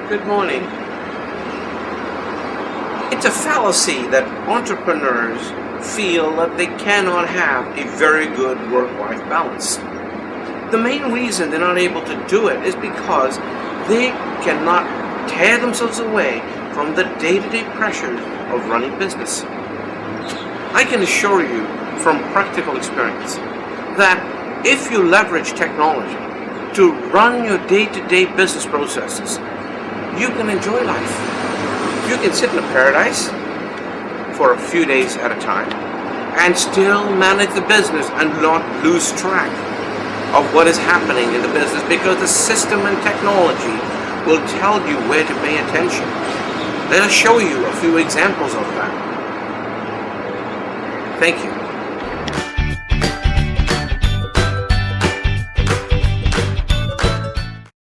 Good morning. It's a fallacy that entrepreneurs feel that they cannot have a very good work-life balance. The main reason they're not able to do it is because they cannot tear themselves away from the day-to-day pressures of running business. I can assure you from practical experience that if you leverage technology to run your day-to-day business processes, you can enjoy life. You can sit in a paradise for a few days at a time and still manage the business and not lose track of what is happening in the business, because the system and technology will tell you where to pay attention. Let us show you a few examples of that. Thank you.